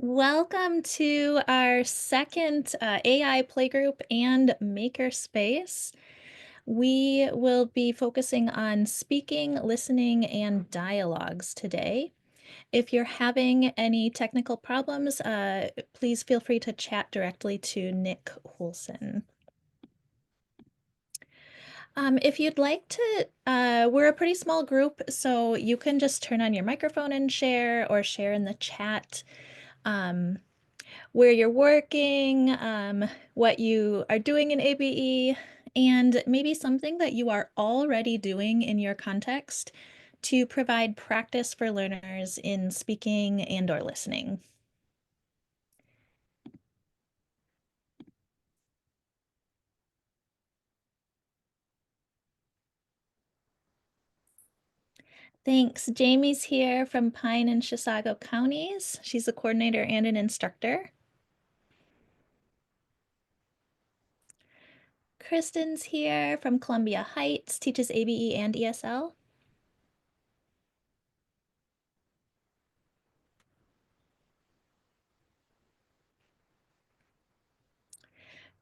Welcome to our second AI Playgroup and Makerspace. We will be focusing on speaking, listening, and dialogues today. If you're having any technical problems, please feel free to chat directly to Nick Holson. If you'd like to, we're a pretty small group, so you can just turn on your microphone and share or share in the chat. Where you're working, what you are doing in ABE, and maybe something that you are already doing in your context to provide practice for learners in speaking and or listening. Thanks. Jamie's here from Pine and Chisago counties. She's a coordinator and an instructor. Kristen's here from Columbia Heights, teaches ABE and ESL.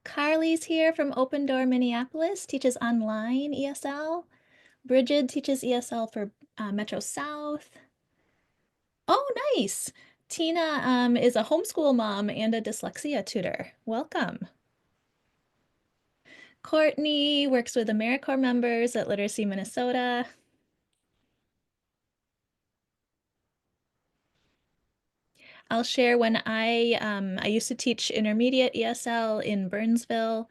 Carly's here from Open Door, Minneapolis, teaches online ESL. Bridget teaches ESL for Metro South. Oh, nice. Tina is a homeschool mom and a dyslexia tutor. Welcome. Courtney works with AmeriCorps members at Literacy Minnesota. I'll share when I used to teach intermediate ESL in Burnsville,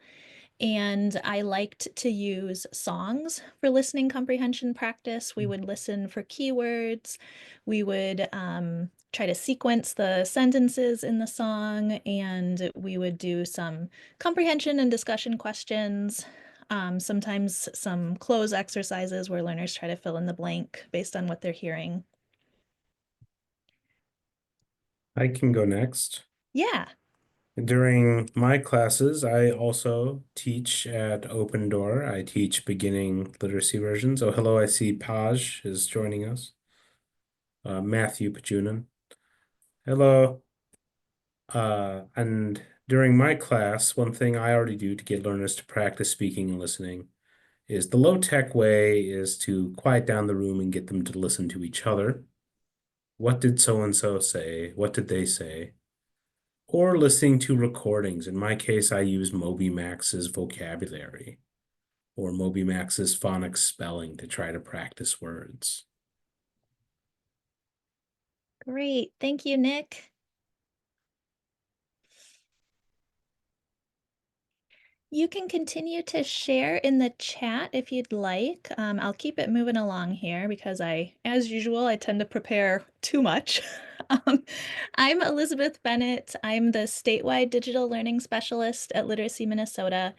and I liked to use songs for listening comprehension practice. We would listen for keywords. We would try to sequence the sentences in the song, and we would do some comprehension and discussion questions. Sometimes some cloze exercises where learners try to fill in the blank based on what they're hearing. I can go next. Yeah. During my classes, I also teach at Open Door. I teach beginning literacy versions. Oh, hello, I see Paj is joining us. Matthew Pajunan. Hello. And during my class, one thing I already do to get learners to practice speaking and listening is the low-tech way is to quiet down the room and get them to listen to each other. What did so-and-so say? What did they say? Or listening to recordings. In my case, I use MobyMax's vocabulary or MobyMax's phonics spelling to try to practice words. Great. Thank you, Nick. You can continue to share in the chat if you'd like. I'll keep it moving along here because as usual, I tend to prepare too much. I'm Elizabeth Bennett. I'm the statewide digital learning specialist at Literacy Minnesota.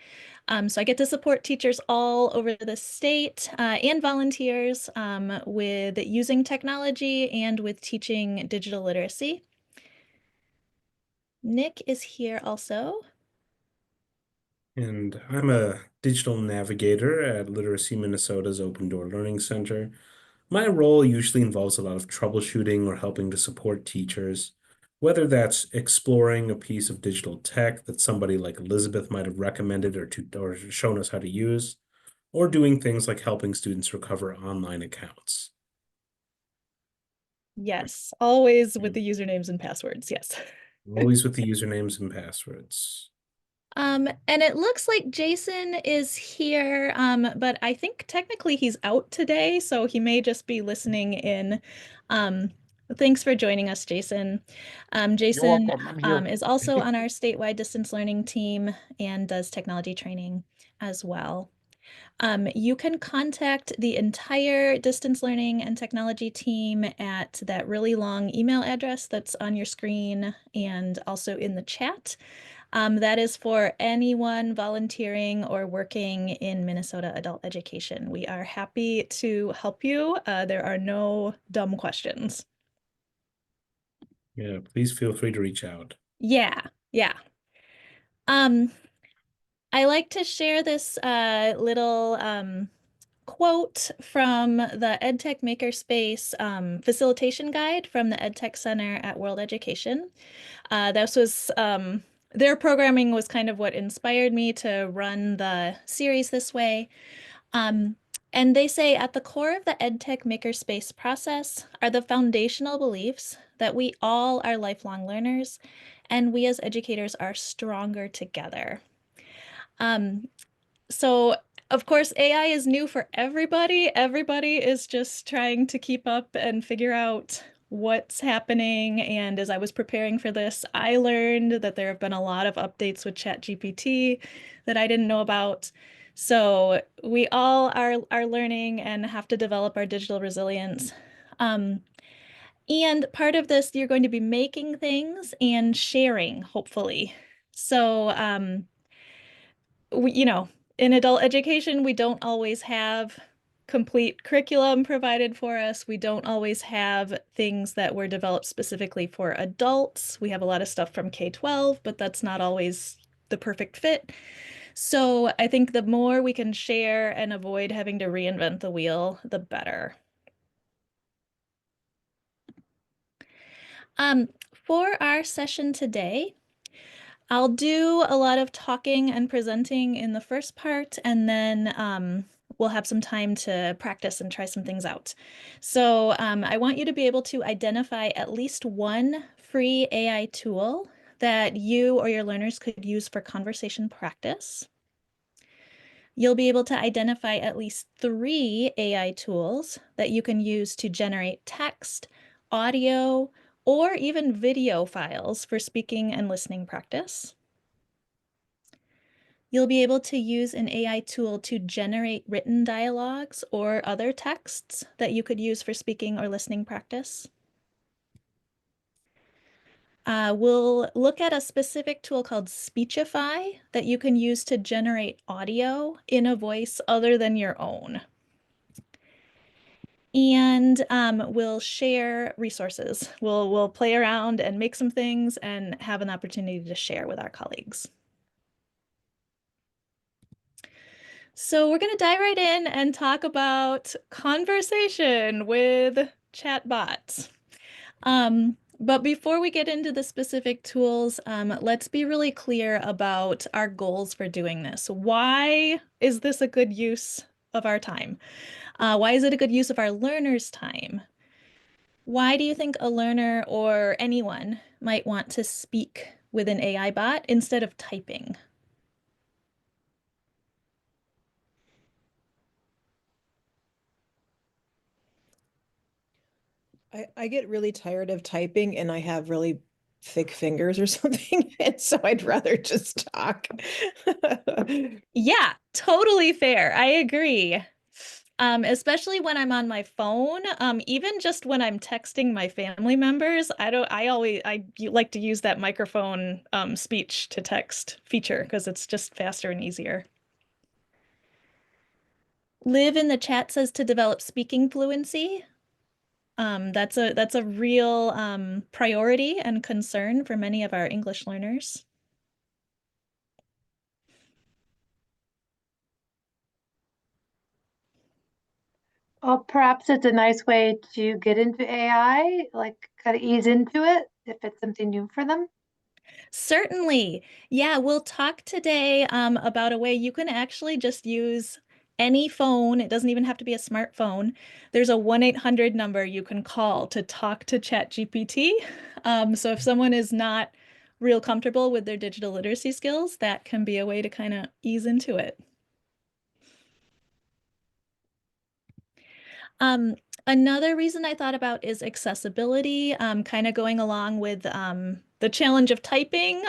So I get to support teachers all over the state and volunteers with using technology and with teaching digital literacy. Nick is here also. And I'm a digital navigator at Literacy Minnesota's Open Door Learning Center. My role usually involves a lot of troubleshooting or helping to support teachers, whether that's exploring a piece of digital tech that somebody like Elizabeth might have recommended or shown us how to use, or doing things like helping students recover online accounts. Yes, always with the usernames and passwords. Yes. Always with the usernames and passwords. And it looks like Jason is here, but I think technically he's out today, so he may just be listening in. Thanks for joining us, Jason. Jason welcome. I'm here. is also on our statewide distance learning team and does technology training as well. You can contact the entire distance learning and technology team at that really long email address that's on your screen and also in the chat. That is for anyone volunteering or working in Minnesota adult education. We are happy to help you. There are no dumb questions. Yeah, please feel free to reach out. Yeah, yeah. I like to share this little quote from the EdTech Makerspace facilitation guide from the EdTech Center at World Education. This was their programming was kind of what inspired me to run the series this way. Um, and they say at the core of the EdTech Makerspace process are the foundational beliefs that we all are lifelong learners and we as educators are stronger together. Um, so, of course, AI is new for everybody. Everybody is just trying to keep up and figure out what's happening. And as I was preparing for this, I learned that there have been a lot of updates with ChatGPT that I didn't know about. So we all are learning and have to develop our digital resilience. Um, and part of this, you're going to be making things and sharing, hopefully. So, you know, in adult education, we don't always have complete curriculum provided for us. We don't always have things that were developed specifically for adults. We have a lot of stuff from K-12, but that's not always the perfect fit. So I think the more we can share and avoid having to reinvent the wheel, the better. For our session today, I'll do a lot of talking and presenting in the first part, and then we'll have some time to practice and try some things out. So I want you to be able to identify at least one free AI tool that you or your learners could use for conversation practice. You'll be able to identify at least 3 AI tools that you can use to generate text, audio, or even video files for speaking and listening practice. You'll be able to use an AI tool to generate written dialogues or other texts that you could use for speaking or listening practice. We'll look at a specific tool called Speechify that you can use to generate audio in a voice other than your own. And we'll share resources. We'll play around and make some things and have an opportunity to share with our colleagues. So we're going to dive right in and talk about conversation with chatbots. But before we get into the specific tools, let's be really clear about our goals for doing this. Why is this a good use of our time? Why is it a good use of our learners' time? Why do you think a learner or anyone might want to speak with an AI bot instead of typing? I get really tired of typing and I have really thick fingers or something, and so I'd rather just talk. Yeah, totally fair. I agree. Especially when I'm on my phone, even just when I'm texting my family members, I like to use that microphone speech to text feature because it's just faster and easier. Live in the chat says to develop speaking fluency. That's a real priority and concern for many of our English learners. Well, perhaps it's a nice way to get into AI, like kind of ease into it if it's something new for them. Certainly. Yeah, we'll talk today about a way you can actually just use any phone. It doesn't even have to be a smartphone. There's a 1-800 number you can call to talk to ChatGPT. So if someone is not real comfortable with their digital literacy skills, that can be a way to kind of ease into it. Um, Another reason I thought about is accessibility, kind of going along with the challenge of typing.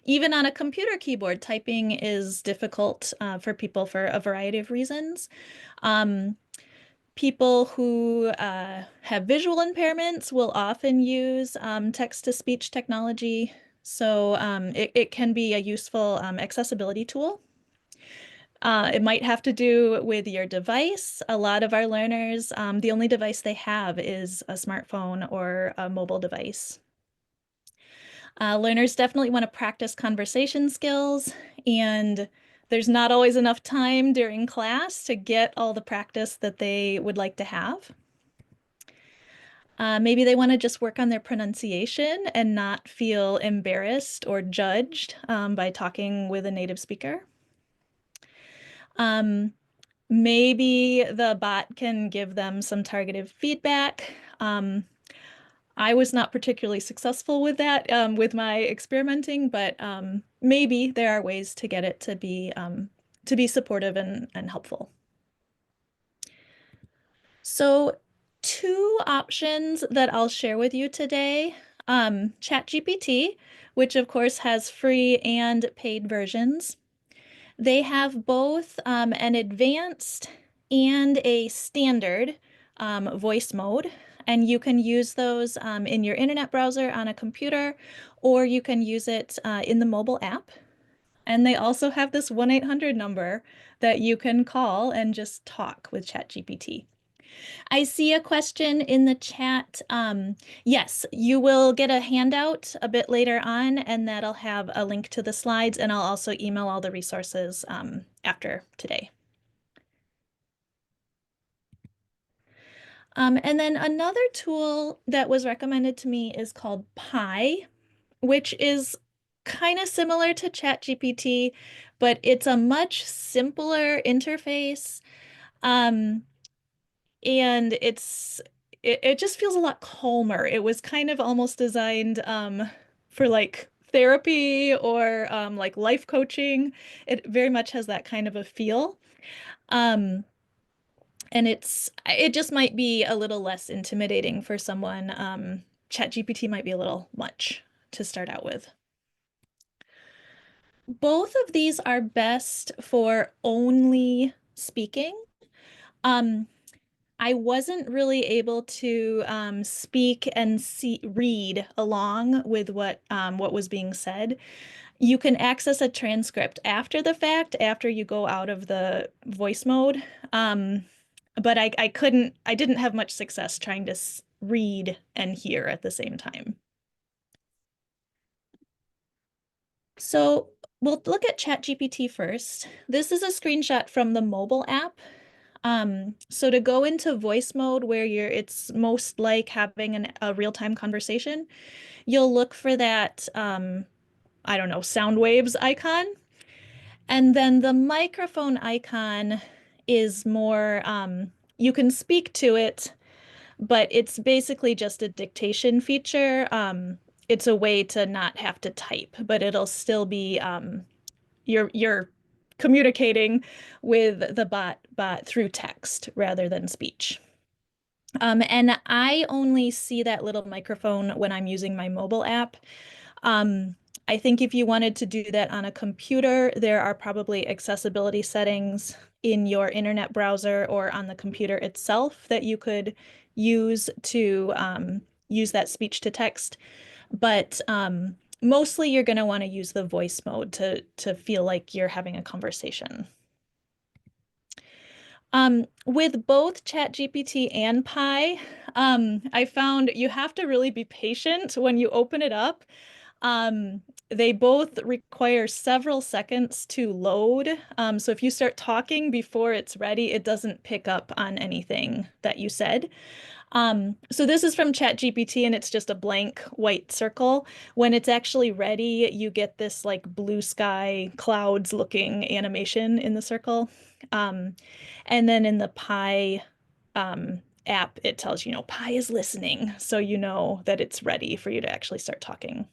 Even on a computer keyboard, typing is difficult for people for a variety of reasons. Um, People who have visual impairments will often use text-to-speech technology, so it can be a useful accessibility tool. It might have to do with your device. A lot of our learners, the only device they have is a smartphone or a mobile device. Learners definitely want to practice conversation skills, and there's not always enough time during class to get all the practice that they would like to have. Maybe they want to just work on their pronunciation and not feel embarrassed or judged by talking with a native speaker. Um, Maybe the bot can give them some targeted feedback. I was not particularly successful with that with my experimenting, but maybe there are ways to get it to be supportive and helpful. So two options that I'll share with you today. ChatGPT, which of course has free and paid versions. They have both an advanced and a standard voice mode, and you can use those in your internet browser on a computer, or you can use it in the mobile app. And they also have this 1-800 number that you can call and just talk with ChatGPT. I see a question in the chat. Yes, you will get a handout a bit later on, and that'll have a link to the slides, and I'll also email all the resources after today. And then another tool that was recommended to me is called Pi, which is kind of similar to ChatGPT, but it's a much simpler interface. Um, and it just feels a lot calmer. It was kind of almost designed for like therapy or like life coaching. It very much has that kind of a feel. Um, and it just might be a little less intimidating for someone. ChatGPT might be a little much to start out with. Both of these are best for only speaking. Um, I wasn't really able to speak and read along with what was being said. You can access a transcript after the fact, after you go out of the voice mode. But I didn't have much success trying to read and hear at the same time. So we'll look at ChatGPT first. This is a screenshot from the mobile app. So to go into voice mode where it's most like having a real-time conversation, you'll look for that, I don't know, sound waves icon. And then the microphone icon is more, you can speak to it, but it's basically just a dictation feature. It's a way to not have to type, but it'll still be, you're communicating with the bot through text rather than speech. And I only see that little microphone when I'm using my mobile app. Um, I think if you wanted to do that on a computer, there are probably accessibility settings in your internet browser or on the computer itself that you could use to use that speech to text. But mostly you're going to want to use the voice mode to feel like you're having a conversation. With both ChatGPT and Pi, I found you have to really be patient when you open it up. They both require several seconds to load. So if you start talking before it's ready, it doesn't pick up on anything that you said. So this is from ChatGPT and it's just a blank white circle. When it's actually ready, you get this like blue sky clouds looking animation in the circle. And then in the Pi app, it tells you, Pi is listening. So you know that it's ready for you to actually start talking.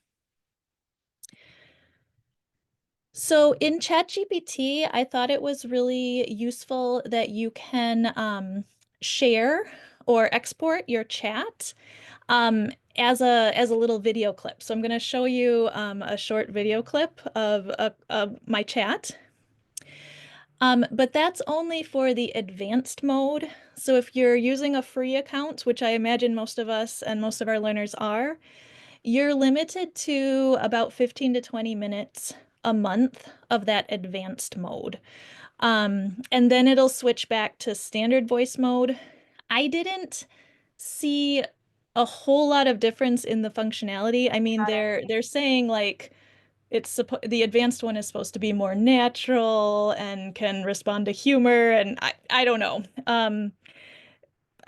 So in ChatGPT, I thought it was really useful that you can share or export your chat as a little video clip. So I'm going to show you a short video clip of my chat. But that's only for the advanced mode. So if you're using a free account, which I imagine most of us and most of our learners are, you're limited to about 15 to 20 minutes a month of that advanced mode. And then it'll switch back to standard voice mode. I didn't see a whole lot of difference in the functionality. I mean, they're saying like the advanced one is supposed to be more natural and can respond to humor, and I don't know.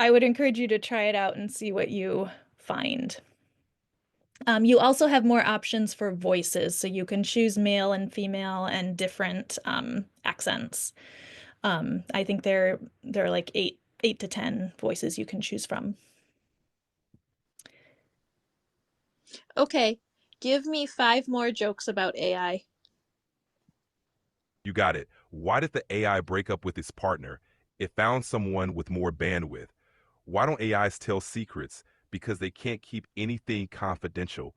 I would encourage you to try it out and see what you find. You also have more options for voices, so you can choose male and female and different accents. I think there are like eight to 10 voices you can choose from. Okay, give me 5 more jokes about AI. You got it. Why did the AI break up with its partner? It found someone with more bandwidth. Why don't AIs tell secrets? Because they can't keep anything confidential.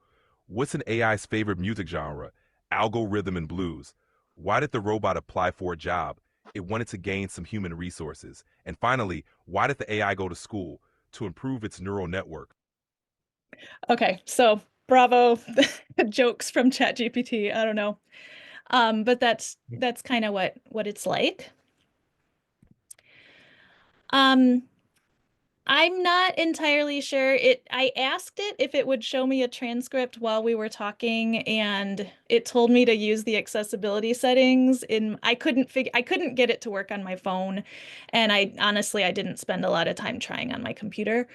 What's an AI's favorite music genre? Algorithm and blues. Why did the robot apply for a job? It wanted to gain some human resources. And finally, why did the AI go to school? To improve its neural network. Okay, so bravo, jokes from ChatGPT. I don't know. But that's kind of what it's like. Um, I'm not entirely sure. I asked it if it would show me a transcript while we were talking, and it told me to use the accessibility settings I couldn't get it to work on my phone, and I honestly I didn't spend a lot of time trying on my computer.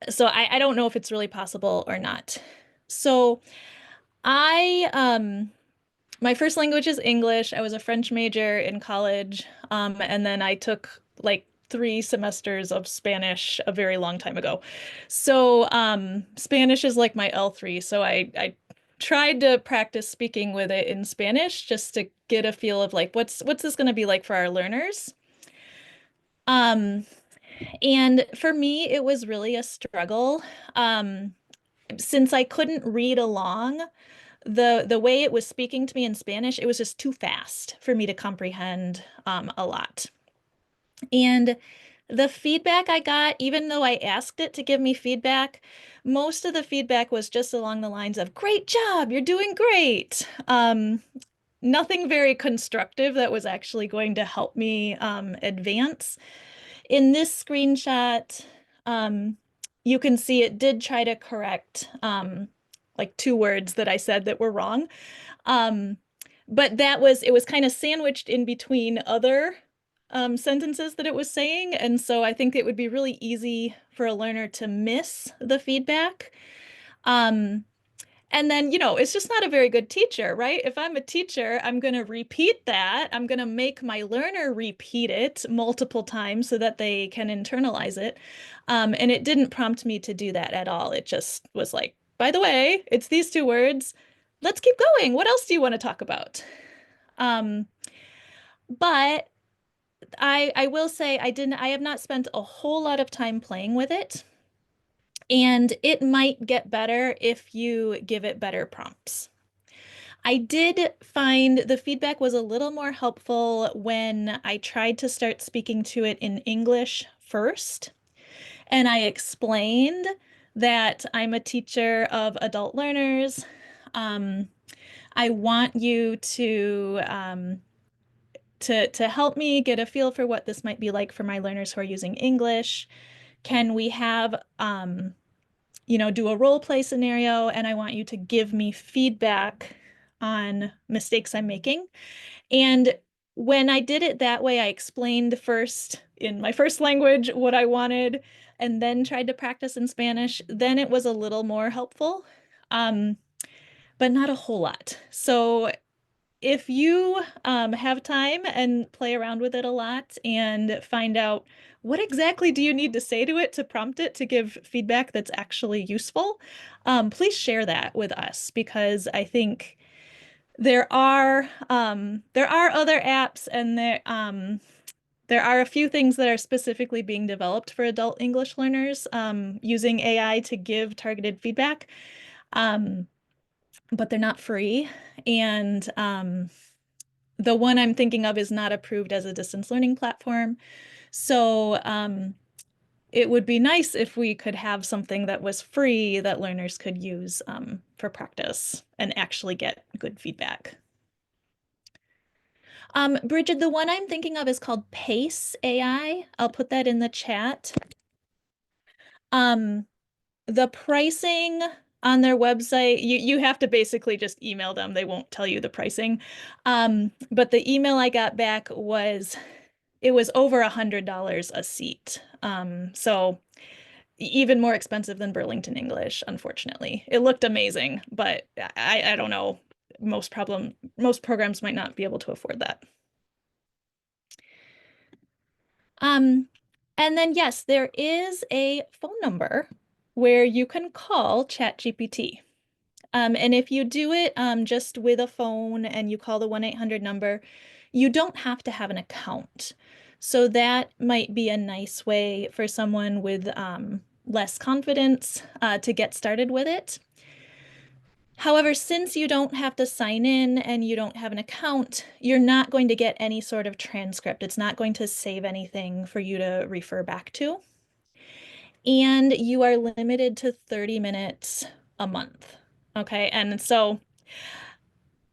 So I don't know if it's really possible or not. So I my first language is English. I was a French major in college, and then I took like 3 semesters of Spanish a very long time ago. So Spanish is like my L3. So I tried to practice speaking with it in Spanish just to get a feel of like what's this going to be like for our learners. Um, and for me, it was really a struggle. Since I couldn't read along, the way it was speaking to me in Spanish, it was just too fast for me to comprehend a lot. And the feedback I got, even though I asked it to give me feedback, most of the feedback was just along the lines of, great job, you're doing great. Nothing very constructive that was actually going to help me advance. In this screenshot, you can see it did try to correct like 2 words that I said that were wrong. Um, but it was kind of sandwiched in between other sentences that it was saying. And so I think it would be really easy for a learner to miss the feedback. Um, and then, it's just not a very good teacher, right? If I'm a teacher, I'm going to repeat that. I'm going to make my learner repeat it multiple times so that they can internalize it. And it didn't prompt me to do that at all. It just was like, by the way, it's these 2 words. Let's keep going. What else do you want to talk about? Um, but I will say I have not spent a whole lot of time playing with it. And it might get better if you give it better prompts. I did find the feedback was a little more helpful when I tried to start speaking to it in English first. And I explained that I'm a teacher of adult learners. I want you to help me get a feel for what this might be like for my learners who are using English. Can we have do a role play scenario, and I want you to give me feedback on mistakes I'm making. And when I did it that way, I explained first in my first language what I wanted and then tried to practice in Spanish. Then it was a little more helpful, but not a whole lot. So if you have time and play around with it a lot and find out what exactly do you need to say to it to prompt it to give feedback that's actually useful, please share that with us, because I think there are other apps, and there are a few things that are specifically being developed for adult English learners using AI to give targeted feedback, but they're not free. And the one I'm thinking of is not approved as a distance learning platform. So it would be nice if we could have something that was free that learners could use for practice and actually get good feedback. Bridget, the one I'm thinking of is called Pace AI. I'll put that in the chat. The pricing on their website. You have to basically just email them. They won't tell you the pricing. But the email I got back was it was over $100 a seat. So even more expensive than Burlington English, unfortunately. It looked amazing, but I don't know. Most programs might not be able to afford that. Um, and then yes, there is a phone number where you can call ChatGPT. And if you do it just with a phone and you call the 1-800 number, you don't have to have an account. So that might be a nice way for someone with less confidence to get started with it. However, since you don't have to sign in and you don't have an account, you're not going to get any sort of transcript. It's not going to save anything for you to refer back to. And you are limited to 30 minutes a month. Okay, and so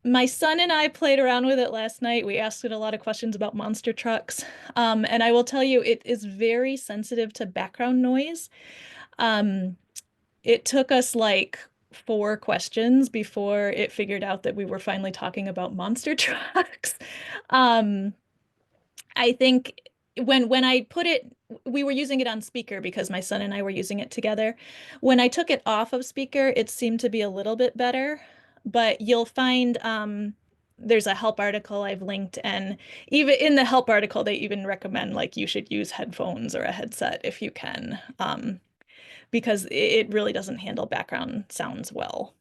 my son and I played around with it last night. We asked it a lot of questions about monster trucks. And I will tell you, it is very sensitive to background noise. Um, it took us like 4 questions before it figured out that we were finally talking about monster trucks. Um, I think when I put it, we were using it on speaker because my son and I were using it together. When I took it off of speaker, it seemed to be a little bit better, but you'll find there's a help article I've linked, and even in the help article, they even recommend like you should use headphones or a headset if you can, because it really doesn't handle background sounds well.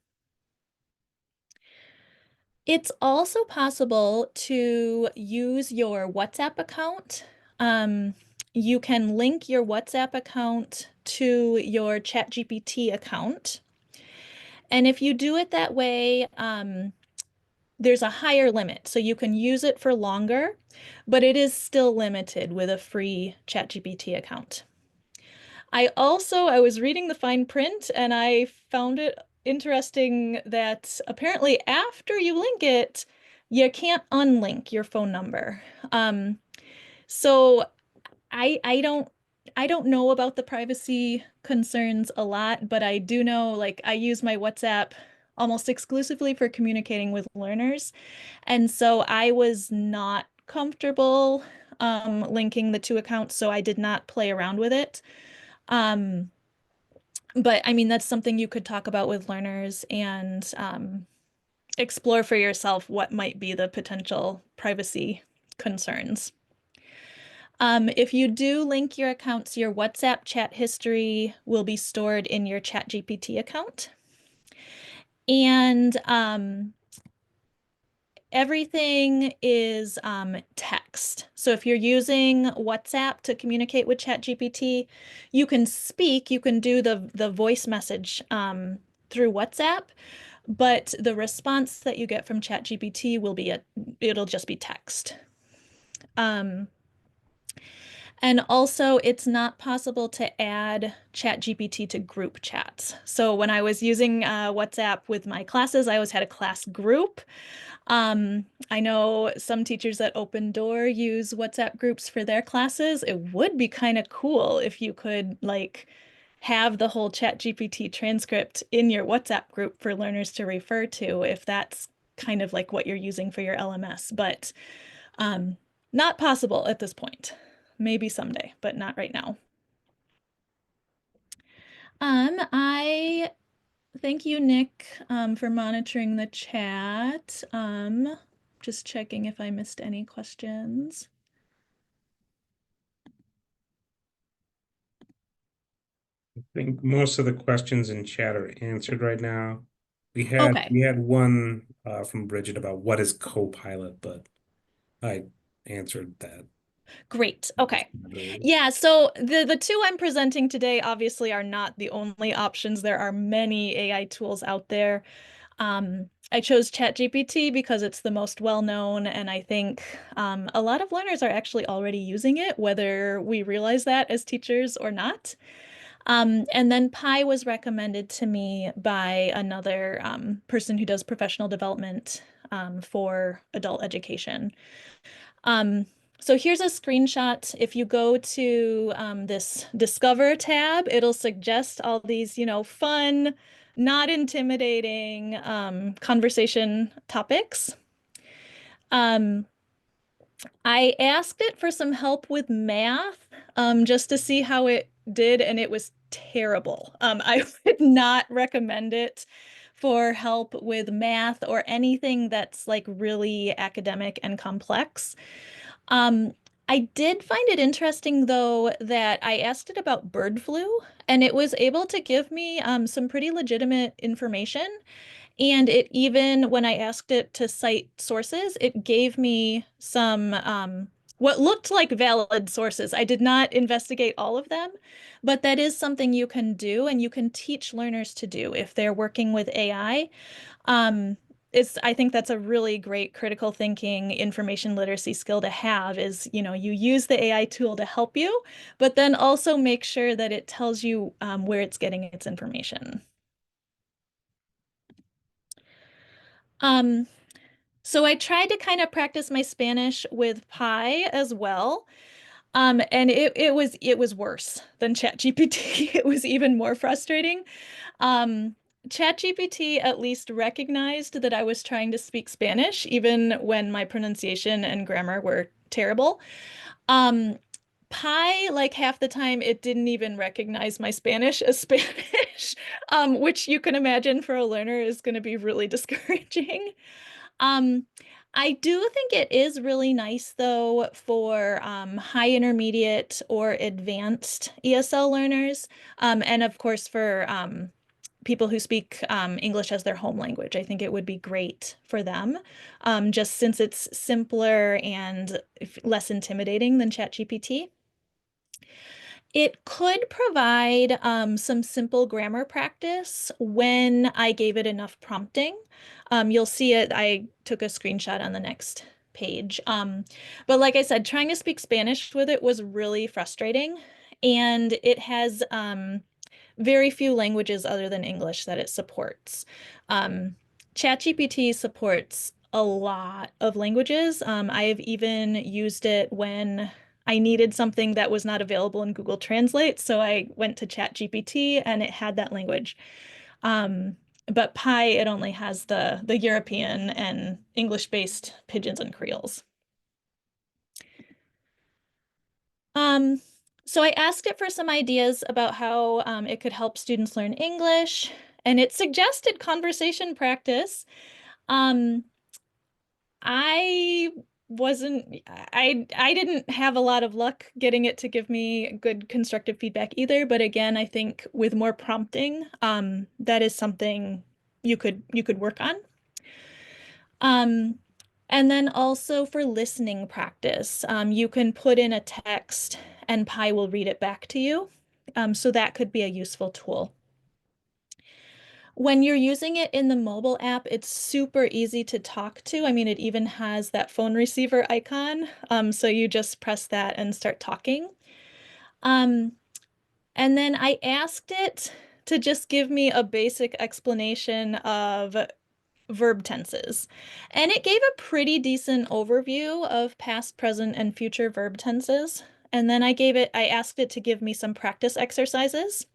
It's also possible to use your WhatsApp account. Um, you can link your WhatsApp account to your ChatGPT account. And if you do it that way, there's a higher limit. So you can use it for longer, but it is still limited with a free ChatGPT account. I was reading the fine print and I found it interesting that apparently after you link it, you can't unlink your phone number. So I don't know about the privacy concerns a lot, but I do know like I use my WhatsApp almost exclusively for communicating with learners. And so I was not comfortable linking the 2 accounts, so I did not play around with it. Um, but I mean, that's something you could talk about with learners and explore for yourself what might be the potential privacy concerns. If you do link your accounts, your WhatsApp chat history will be stored in your ChatGPT account. And everything is text. So if you're using WhatsApp to communicate with ChatGPT, you can speak, you can do the voice message through WhatsApp, but the response that you get from ChatGPT it'll just be text. And also, it's not possible to add ChatGPT to group chats. So when I was using WhatsApp with my classes, I always had a class group. I know some teachers at Open Door use WhatsApp groups for their classes. It would be kind of cool if you could like have the whole ChatGPT transcript in your WhatsApp group for learners to refer to if that's kind of like what you're using for your LMS, but not possible at this point. Maybe someday, but not right now. I thank you, Nick, for monitoring the chat. Just checking if I missed any questions. I think most of the questions in chat are answered right now. Okay, We had one from Bridget about what is Copilot, but I answered that. great. Okay. Yeah, so the 2 I'm presenting today obviously are not the only options. There are many AI tools out there. I chose ChatGPT because it's the most well-known, and I think a lot of learners are actually already using it, whether we realize that as teachers or not. And then Pi was recommended to me by another person who does professional development for adult education. So here's a screenshot. If you go to this Discover tab, it'll suggest all these, fun not intimidating conversation topics. Um, I asked it for some help with math, just to see how it did, and it was terrible. I would not recommend it for help with math or anything that's like really academic and complex. Um, I did find it interesting, though, that I asked it about bird flu, and it was able to give me some pretty legitimate information. And it even, when I asked it to cite sources, it gave me some what looked like valid sources. I did not investigate all of them, but that is something you can do and you can teach learners to do if they're working with AI. I think that's a really great critical thinking information literacy skill to have is, you use the AI tool to help you, but then also make sure that it tells you where it's getting its information. Um, So I tried to kind of practice my Spanish with Pi as well. And it was worse than ChatGPT. It was even more frustrating. Um, ChatGPT at least recognized that I was trying to speak Spanish, even when my pronunciation and grammar were terrible. Um, Pi, like half the time, it didn't even recognize my Spanish as Spanish, which you can imagine for a learner is going to be really discouraging. Um, I do think it is really nice though for high intermediate or advanced ESL learners, and of course for people who speak English as their home language. I think it would be great for them, just since it's simpler and less intimidating than ChatGPT. It could provide some simple grammar practice when I gave it enough prompting. You'll see it, I took a screenshot on the next page. But like I said, trying to speak Spanish with it was really frustrating. And it has very few languages other than English that it supports. Um, ChatGPT supports a lot of languages. I have even used it when I needed something that was not available in Google Translate, so I went to ChatGPT and it had that language. But Pi, it only has the European and English-based pidgins and creoles. Um, so I asked it for some ideas about how it could help students learn English, and it suggested conversation practice. Um, I I didn't have a lot of luck getting it to give me good constructive feedback either, but again, I think with more prompting, that is something you could work on. Um, and then also for listening practice, you can put in a text and Pi will read it back to you. So that could be a useful tool. When you're using it in the mobile app, it's super easy to talk to. I mean, it even has that phone receiver icon. So you just press that and start talking. Um, and then I asked it to just give me a basic explanation of verb tenses. And it gave a pretty decent overview of past, present, and future verb tenses. And then I asked it to give me some practice exercises.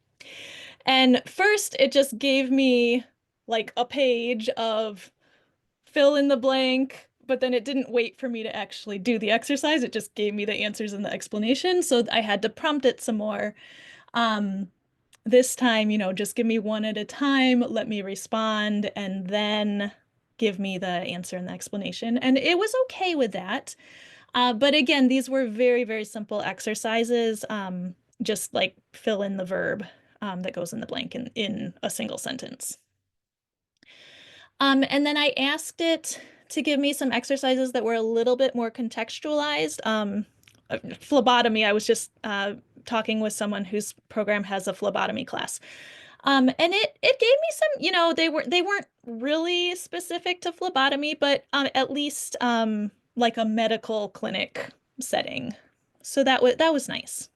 And first, it just gave me like a page of fill in the blank, but then it didn't wait for me to actually do the exercise. It just gave me the answers and the explanation. So I had to prompt it some more. Um, this time, just give me one at a time, let me respond, and then give me the answer and the explanation. And it was okay with that. But again, these were very, very simple exercises, just like fill in the verb that goes in the blank in a single sentence. And then I asked it to give me some exercises that were a little bit more contextualized. Phlebotomy, I was just talking with someone whose program has a phlebotomy class. And it gave me some, they weren't really specific to phlebotomy, but at least like a medical clinic setting. So that was nice.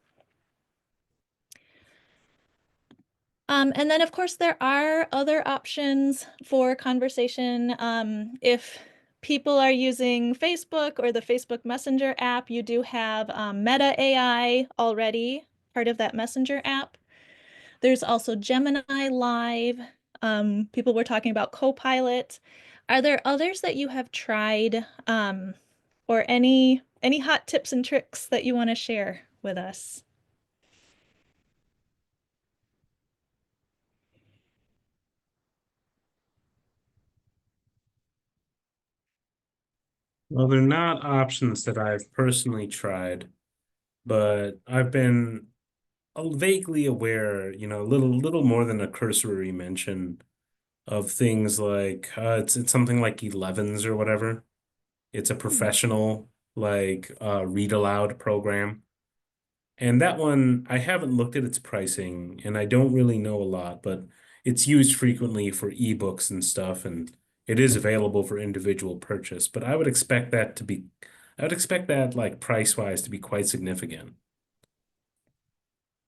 And then, of course, there are other options for conversation. If people are using Facebook or the Facebook Messenger app, you do have Meta AI already, part of that Messenger app. There's also Gemini Live. People were talking about Copilot. Are there others that you have tried, or any hot tips and tricks that you want to share with us? Well, they're not options that I've personally tried, but I've been vaguely aware, a little more than a cursory mention of things like it's something like 11s or whatever. It's a Hmm. professional like read aloud program. And that one, I haven't looked at its pricing and I don't really know a lot, but it's used frequently for ebooks and stuff, and it is available for individual purchase. But I would expect that like price-wise to be quite significant.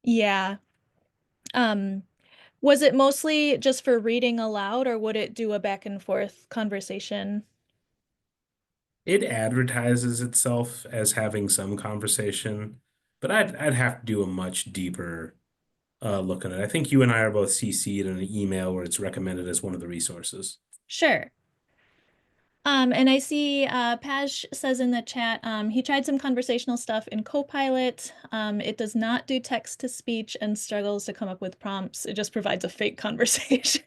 Yeah. Um, was it mostly just for reading aloud, or would it do a back and forth conversation? It advertises itself as having some conversation, but I'd have to do a much deeper look at it. I think you and I are both CC'd in an email where it's recommended as one of the resources. Sure. And I see Paj says in the chat, he tried some conversational stuff in Copilot. It does not do text to speech and struggles to come up with prompts. It just provides a fake conversation.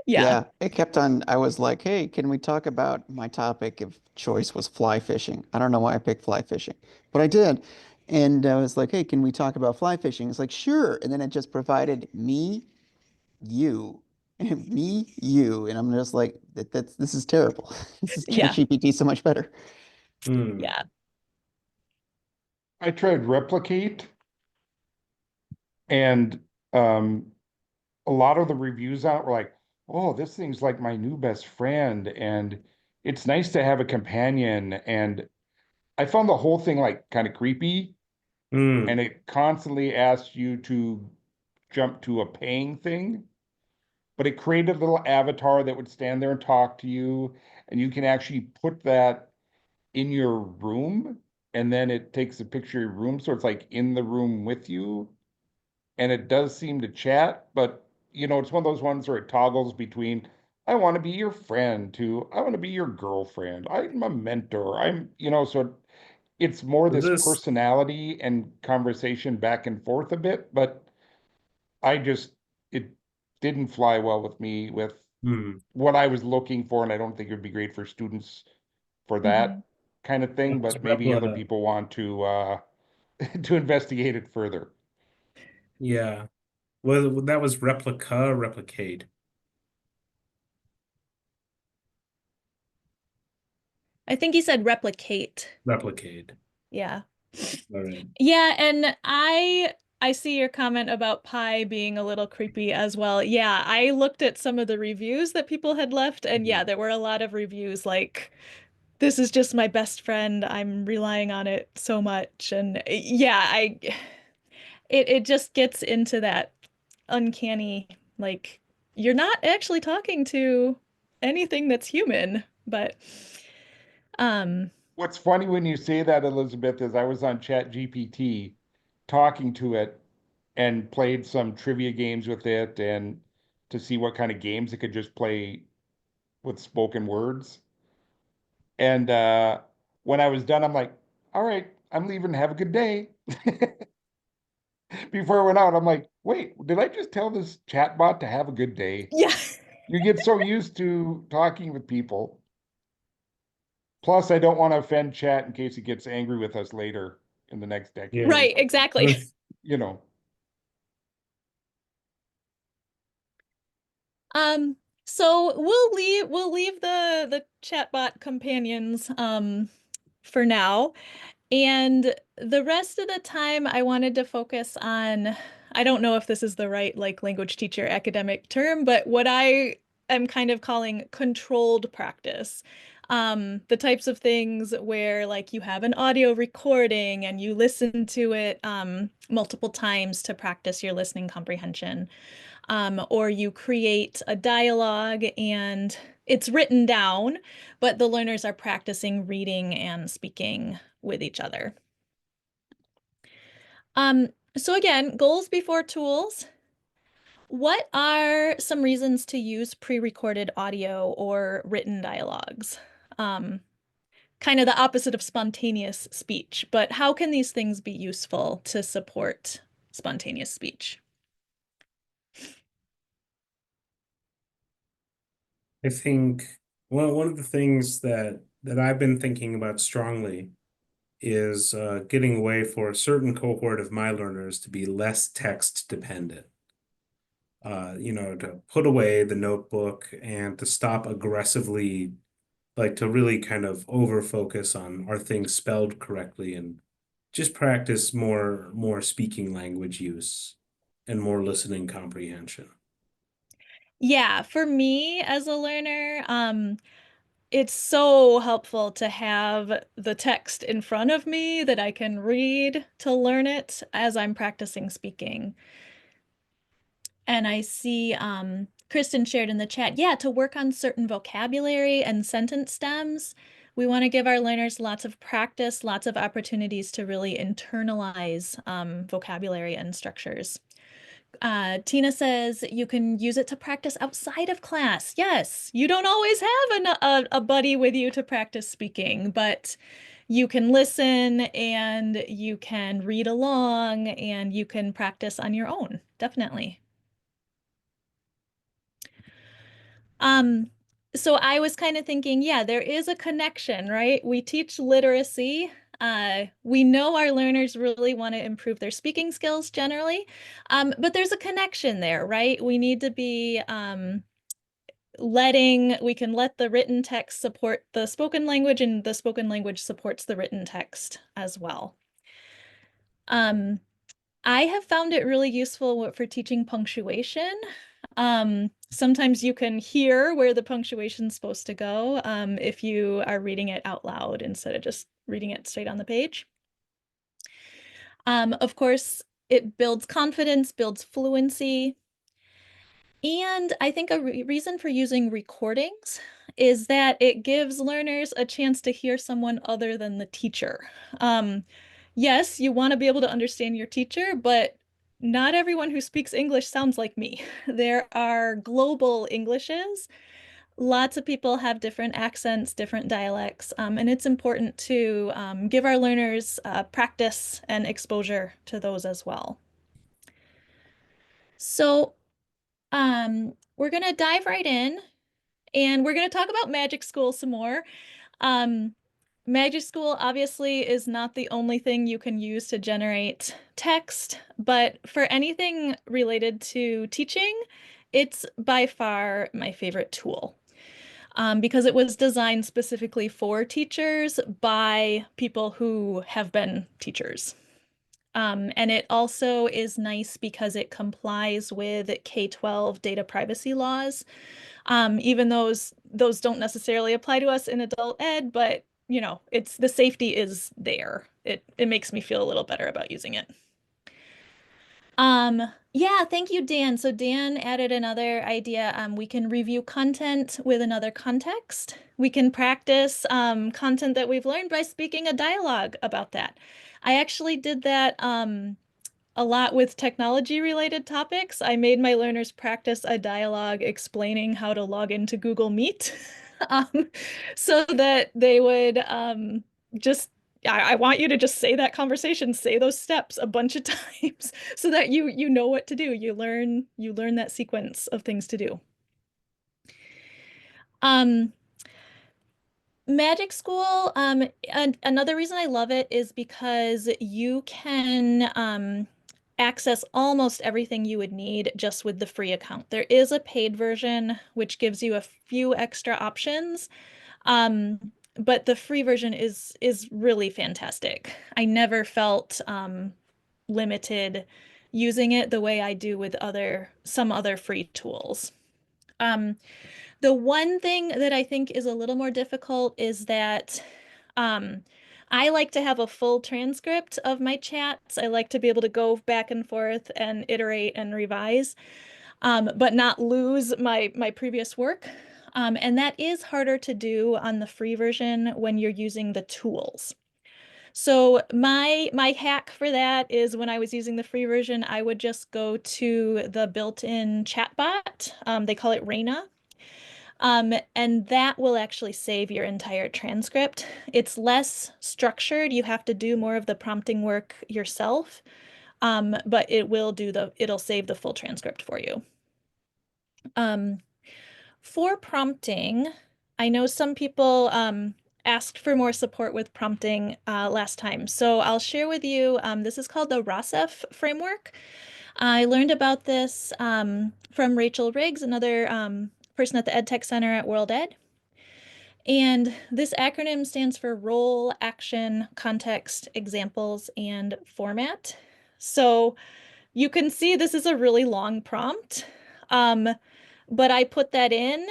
Yeah. Yeah, it kept on. I was like, hey, can we talk about my topic of choice was fly fishing? I don't know why I picked fly fishing, but I did. And I was like, hey, can we talk about fly fishing? It's like, sure. And then it just provided me, you, and me, you. And I'm just like, this is terrible. This is Yeah. ChatGPT so much better. Hmm. Yeah. I tried Replicate, and um, a lot of the reviews out were like, "Oh, this thing's like my new best friend, and it's nice to have a companion." And I found the whole thing like kind of creepy, Hmm. and it constantly asked you to jump to a paying thing. But it created a little avatar that would stand there and talk to you, and you can actually put that in your room, and then it takes a picture of your room, so it's like in the room with you. And it does seem to chat, but it's one of those ones where it toggles between I want to be your friend to I want to be your girlfriend. I'm a mentor. So it's more Was this this personality and conversation back and forth a bit, but it didn't fly well with me with hmm. what I was looking for, and I don't think it would be great for students for Mhm. that kind of thing, Was but maybe other Repla people want to to investigate it further. yeah. Well, that was replica, replicate, I think he said replicate. replicate. Yeah. All right. Yeah, and I see your comment about Pi being a little creepy as well. Yeah, I looked at some of the reviews that people had left, and yeah, Hmm. there were a lot of reviews like, this is just my best friend. I'm relying on it so much. And yeah, it just gets into that uncanny, like, you're not actually talking to anything that's human, but um What's funny when you say that, Elizabeth, is I was on Chat GPT talking to it and played some trivia games with it and to see what kind of games it could just play with spoken words. And when I was done, I'm like, all right, I'm leaving. Have a good day. Before I went out, I'm like, wait, did I just tell this chatbot to have a good day? yeah. You get so used to talking with people. Plus, I don't want to offend chat in case it gets angry with us later in the next decade or Yeah. Right, something. exactly. You know, Um, so we'll leave the chatbot companions for now. And the rest of the time I wanted to focus on, I don't know if this is the right like language teacher academic term, but what I am kind of calling controlled practice. The types of things where like you have an audio recording and you listen to it multiple times to practice your listening comprehension, or you create a dialogue and it's written down, but the learners are practicing reading and speaking with each other. So again, goals before tools. What are some reasons to use pre-recorded audio or written dialogues? Kind of the opposite of spontaneous speech, but how can these things be useful to support spontaneous speech? I think one of the things that I've been thinking about strongly is getting a way for a certain cohort of my learners to be less text dependent. To put away the notebook and to stop aggressively, like to really kind of over focus on are things spelled correctly and just practice more speaking language use and more listening comprehension. Yeah, for me as a learner, it's so helpful to have the text in front of me that I can read to learn it as I'm practicing speaking. And I see Kristen shared in the chat, yeah, to work on certain vocabulary and sentence stems. We want to give our learners lots of practice, lots of opportunities to really internalize vocabulary and structures. Tina says you can use it to practice outside of class. Yes, you don't always have a buddy with you to practice speaking, but you can listen and you can read along and you can practice on your own, definitely. Um, so I was kind of thinking, yeah, there is a connection, right? We teach literacy. We know our learners really want to improve their speaking skills generally, but there's a connection there, right? We need to be we can let the written text support the spoken language, and the spoken language supports the written text as well. I have found it really useful for teaching punctuation. Sometimes you can hear where the punctuation's supposed to go if you are reading it out loud instead of just reading it straight on the page. Of course, it builds confidence, builds fluency. And I think a reason for using recordings is that it gives learners a chance to hear someone other than the teacher. Yes, you want to be able to understand your teacher, but not everyone who speaks English sounds like me. There are global Englishes. Lots of people have different accents, different dialects, and it's important to give our learners practice and exposure to those as well. So we're gonna dive right in and we're gonna talk about Magic School some more. Um, Magic School obviously is not the only thing you can use to generate text, but for anything related to teaching, it's by far my favorite tool. Because it was designed specifically for teachers by people who have been teachers. And it also is nice because it complies with K-12 data privacy laws. Even those don't necessarily apply to us in adult ed, but it's the safety is there. It makes me feel a little better about using it. Yeah, thank you, Dan. So Dan added another idea. We can review content with another context. We can practice content that we've learned by speaking a dialogue about that. I actually did that a lot with technology related topics. I made my learners practice a dialogue explaining how to log into Google Meet um, so that they would just I want you to just say that conversation, say those steps a bunch of times so that you know what to do. You learn that sequence of things to do. Um, Magic School, and another reason I love it is because you can access almost everything you would need just with the free account. There is a paid version which gives you a few extra options, but the free version is really fantastic. I never felt limited using it the way I do with some other free tools. The one thing that I think is a little more difficult is that um, I like to have a full transcript of my chats. I like to be able to go back and forth and iterate and revise, but not lose my previous work. And that is harder to do on the free version when you're using the tools. So my hack for that is when I was using the free version, I would just go to the built-in chatbot. They call it Raina. And that will actually save your entire transcript. It's less structured. You have to do more of the prompting work yourself. But it'll save the full transcript for you. For prompting, I know some people asked for more support with prompting last time. So I'll share with you, this is called the ROSEF framework. I learned about this from Rachel Riggs, another person at the EdTech Center at World Ed. And this acronym stands for Role, Action, Context, Examples, and Format. So you can see this is a really long prompt, but I put that in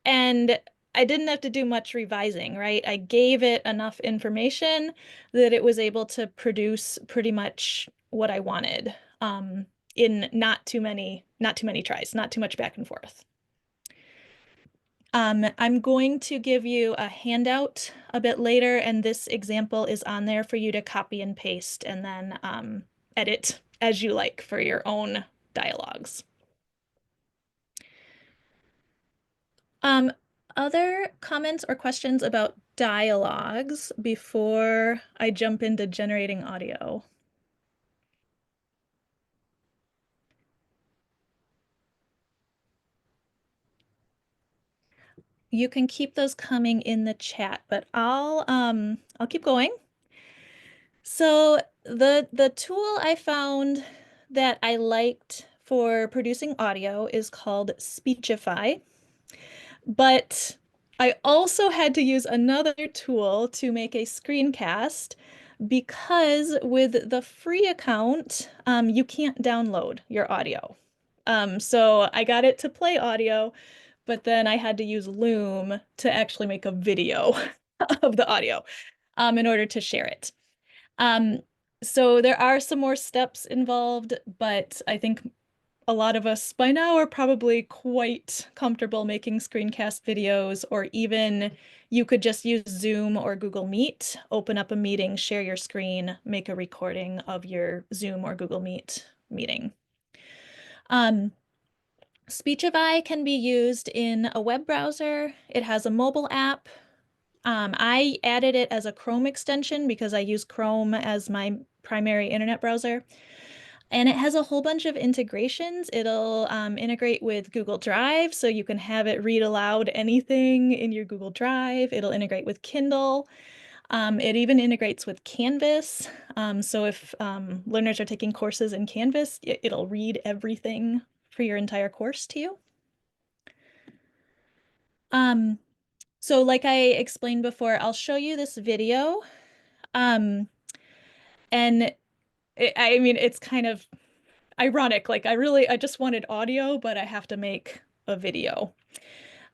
and I didn't have to do much revising, right? I gave it enough information that it was able to produce pretty much what I wanted in not too many tries, not too much back and forth. I'm going to give you a handout a bit later, and this example is on there for you to copy and paste and then edit as you like for your own dialogues. Other comments or questions about dialogues before I jump into generating audio? You can keep those coming in the chat, but I'll keep going. So the tool I found that I liked for producing audio is called Speechify. But I also had to use another tool to make a screencast because with the free account, you can't download your audio. So I got it to play audio, but then I had to use Loom to actually make a video of the audio in order to share it. So there are some more steps involved, but I think a lot of us by now are probably quite comfortable making screencast videos, or even you could just use Zoom or Google Meet, open up a meeting, share your screen, make a recording of your Zoom or Google Meet meeting. Speechify can be used in a web browser. It has a mobile app. I added it as a Chrome extension because I use Chrome as my primary internet browser. And it has a whole bunch of integrations. It'll integrate with Google Drive, so you can have it read aloud anything in your Google Drive. It'll integrate with Kindle. It even integrates with Canvas. So if learners are taking courses in Canvas, it'll read everything for your entire course to you. So like I explained before, I'll show you this video. And I mean, it's kind of ironic. Like I just wanted audio, but I have to make a video.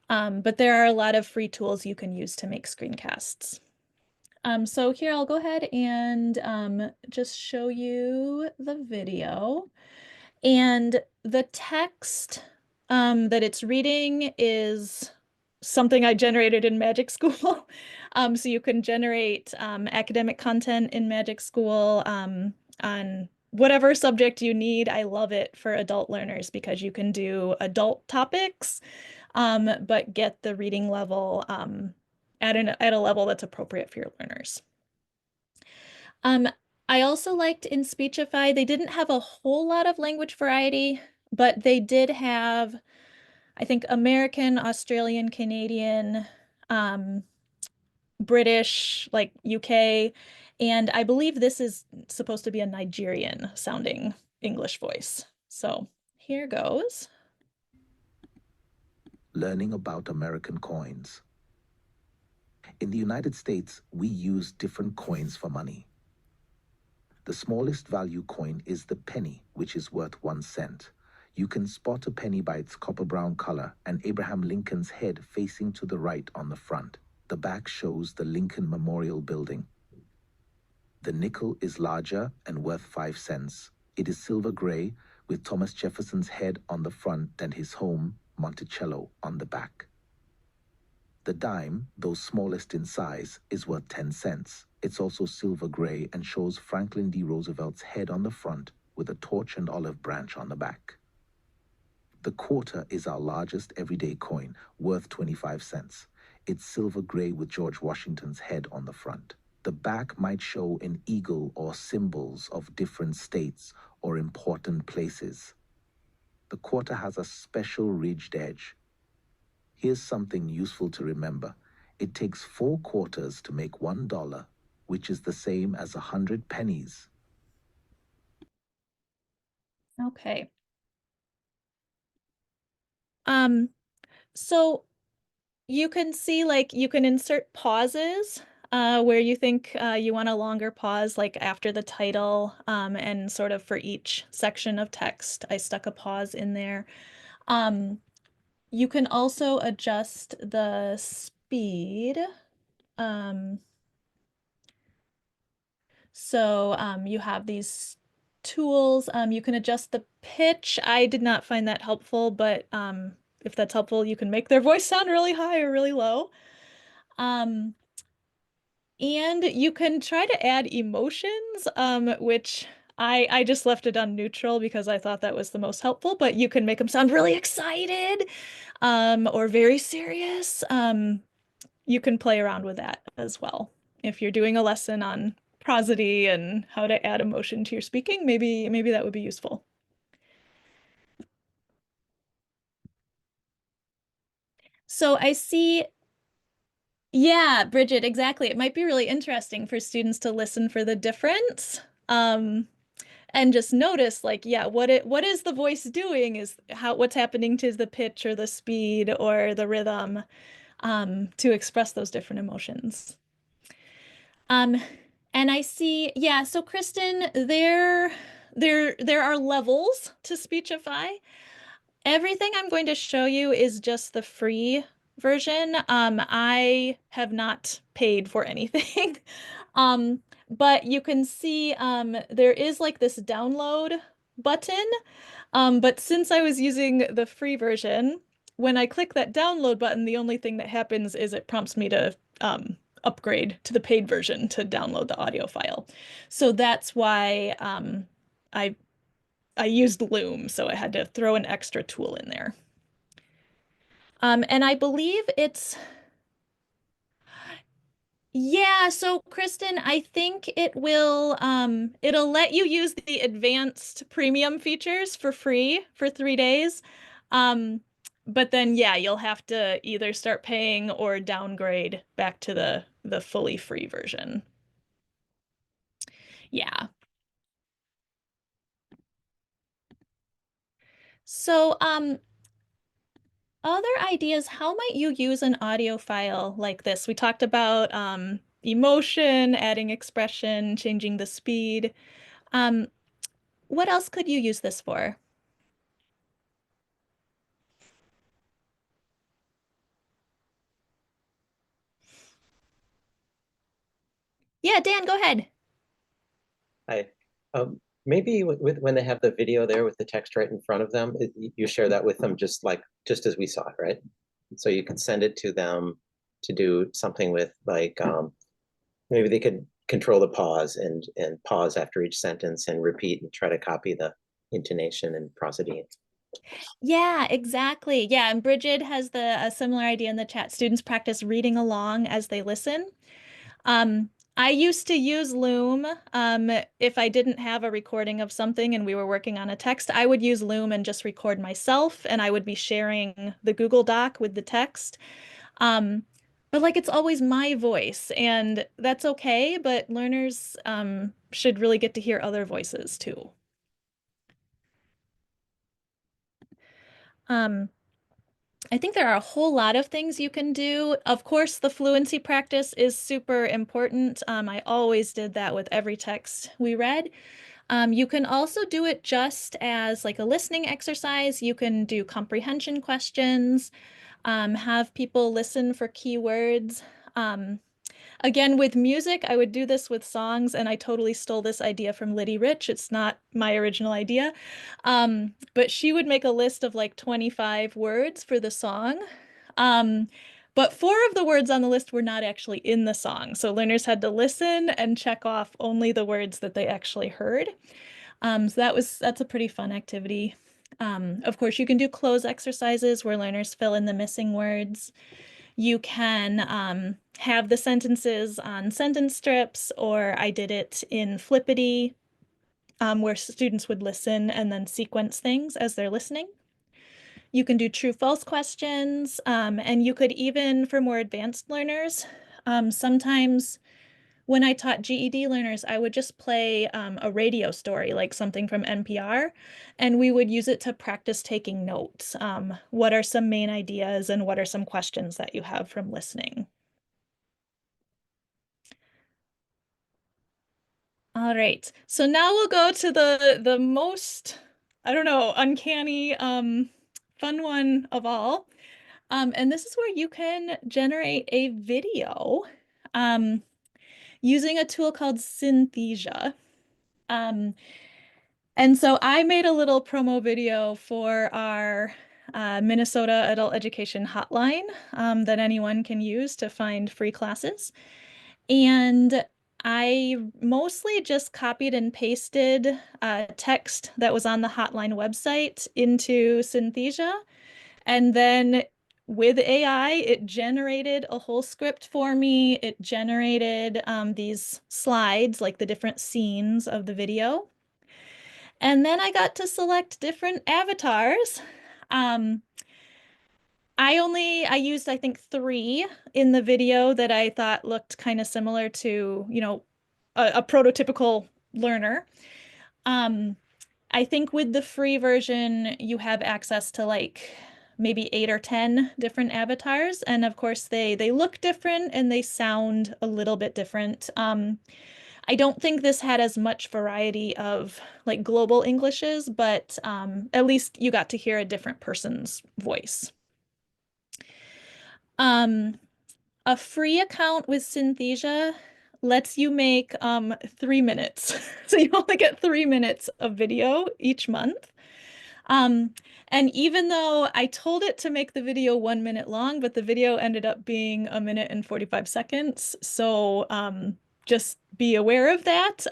But there are a lot of free tools you can use to make screencasts. So here I'll go ahead and just show you the video. And the text that it's reading is something I generated in Magic School. So you can generate academic content in Magic School on whatever subject you need. I love it for adult learners because you can do adult topics, but get the reading level at a level that's appropriate for your learners. I also liked in Speechify, they didn't have a whole lot of language variety, but they did have, I think, American, Australian, Canadian, British, like UK, and I believe this is supposed to be a Nigerian sounding English voice. So here goes. Learning about American coins. In the United States, we use different coins for money. The smallest value coin is the penny, which is worth 1 cent. You can spot a penny by its copper-brown color and Abraham Lincoln's head facing to the right on the front. The back shows the Lincoln Memorial Building. The nickel is larger and worth 5 cents. It is silver gray with Thomas Jefferson's head on the front and his home, Monticello, on the back. The dime, though smallest in size, is worth 10 cents. It's also silver gray and shows Franklin D. Roosevelt's head on the front with a torch and olive branch on the back. The quarter is our largest everyday coin, worth 25 cents. It's silver gray with George Washington's head on the front. The back might show an eagle or symbols of different states or important places. The quarter has a special ridged edge. Here's something useful to remember. It takes 4 quarters to make $1, which is the same as 100 pennies. Okay. So you can see like you can insert pauses where you think you want a longer pause, like after the title, and sort of for each section of text, I stuck a pause in there. You can also adjust the speed. So you have these tools. You can adjust the pitch. I did not find that helpful, but if that's helpful, you can make their voice sound really high or really low. Um, and you can try to add emotions, which I just left it on neutral because I thought that was the most helpful, but you can make them sound really excited, or very serious. You can play around with that as well. If you're doing a lesson on prosody and how to add emotion to your speaking, maybe that would be useful. So I see, yeah, Bridget, exactly. It might be really interesting for students to listen for the difference. And just notice like, yeah, what is the voice doing, is what's happening to the pitch or the speed or the rhythm, to express those different emotions. Um, and I see, yeah, so Kristen, there are levels to Speechify. Everything I'm going to show you is just the free version. I have not paid for anything. But you can see there is like this download button. But since I was using the free version, when I click that download button, the only thing that happens is it prompts me to upgrade to the paid version to download the audio file. So that's why I I used Loom, so I had to throw an extra tool in there. And I believe yeah, so Kristen, I think it'll let you use the advanced premium features for free for 3 days. But then yeah, you'll have to either start paying or downgrade back to the fully free version. Yeah. So other ideas, how might you use an audio file like this? We talked about emotion, adding expression, changing the speed. Um, what else could you use this for? Yeah, Dan, go ahead. Hi. Maybe when they have the video there with the text right in front of them, you share that with them just as we saw it, right? So you could send it to them to do something with like maybe they could control the pause and pause after each sentence and repeat and try to copy the intonation and prosody. Yeah, exactly. Yeah, and Bridget has a similar idea in the chat. Students practice reading along as they listen. I used to use Loom. If I didn't have a recording of something and we were working on a text, I would use Loom and just record myself, and I would be sharing the Google Doc with the text. Um, but like it's always my voice, and that's okay, but learners should really get to hear other voices too. Um, I think there are a whole lot of things you can do. Of course, the fluency practice is super important. I always did that with every text we read. You can also do it just as like a listening exercise. You can do comprehension questions, have people listen for keywords. Again, with music, I would do this with songs, and I totally stole this idea from Liddy Rich. It's not my original idea. But she would make a list of like 25 words for the song. Um, But 4 of the words on the list were not actually in the song. So learners had to listen and check off only the words that they actually heard. So that's a pretty fun activity. Of course, you can do cloze exercises where learners fill in the missing words. You can have the sentences on sentence strips, or I did it in Flippity, where students would listen and then sequence things as they're listening. You can do true-false questions, and you could even, for more advanced learners, sometimes when I taught GED learners, I would just play a radio story, like something from NPR, and we would use it to practice taking notes. What are some main ideas and what are some questions that you have from listening? All right, so now we'll go to the most, I don't know, uncanny, fun one of all. And this is where you can generate a video using a tool called Synthesia. And so I made a little promo video for our Minnesota Adult Education Hotline that anyone can use to find free classes. And I mostly just copied and pasted text that was on the hotline website into Synthesia. And then with AI, it generated a whole script for me. It generated these slides, like the different scenes of the video. And then I got to select different avatars. I used, I think, 3 in the video that I thought looked kind of similar to, you know, a prototypical learner. I think with the free version, you have access to like maybe 8 or 10 different avatars. And of course, they look different and they sound a little bit different. I don't think this had as much variety of like global Englishes, but at least you got to hear a different person's voice. A free account with Synthesia lets you make 3 minutes. So you only get 3 minutes of video each month. And even though I told it to make the video 1 minute long, but the video ended up being 1 minute and 45 seconds. So just be aware of that.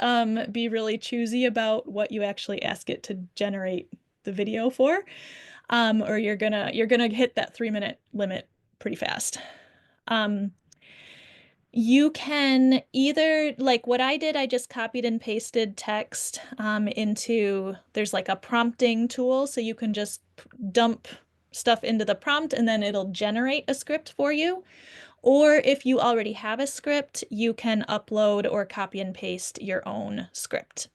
Be really choosy about what you actually ask it to generate the video for, or you're gonna hit that 3 minute limit pretty fast. You can either, like what I did, I just copied and pasted text into, there's like a prompting tool, so you can just dump stuff into the prompt and then it'll generate a script for you. Or if you already have a script, you can upload or copy and paste your own script.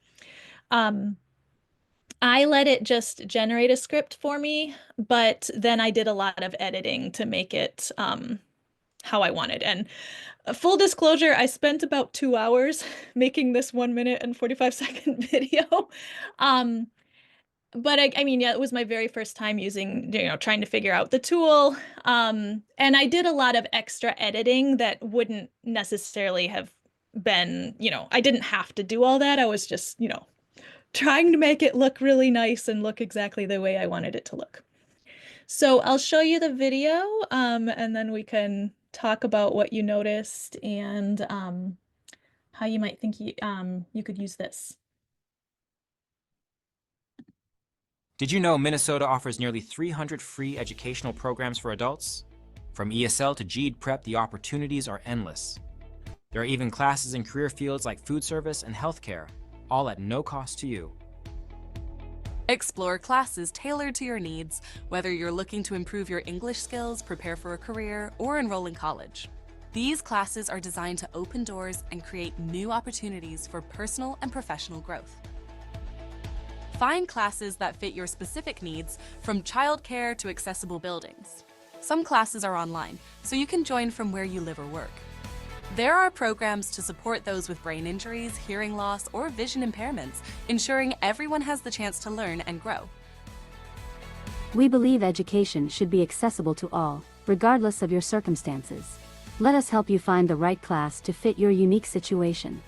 I let it just generate a script for me, but then I did a lot of editing to make it how I wanted. And full disclosure, I spent about 2 hours making this 1 minute and 45 second video. But I mean, yeah, it was my very first time using, you know, trying to figure out the tool. And I did a lot of extra editing that wouldn't necessarily have been, you know, I didn't have to do all that. I was just, you know, trying to make it look really nice and look exactly the way I wanted it to look. So I'll show you the video, and then we can talk about what you noticed and how you might think you could use this. Did you know Minnesota offers nearly 300 free educational programs for adults? From ESL to GED Prep, the opportunities are endless. There are even classes in career fields like food service and healthcare, all at no cost to you. Explore classes tailored to your needs, whether you're looking to improve your English skills, prepare for a career, or enroll in college. These classes are designed to open doors and create new opportunities for personal and professional growth. Find classes that fit your specific needs, from childcare to accessible buildings. Some classes are online, so you can join from where you live or work. There are programs to support those with brain injuries, hearing loss, or vision impairments, ensuring everyone has the chance to learn and grow. We believe education should be accessible to all, regardless of your circumstances. Let us help you find the right class to fit your unique situation.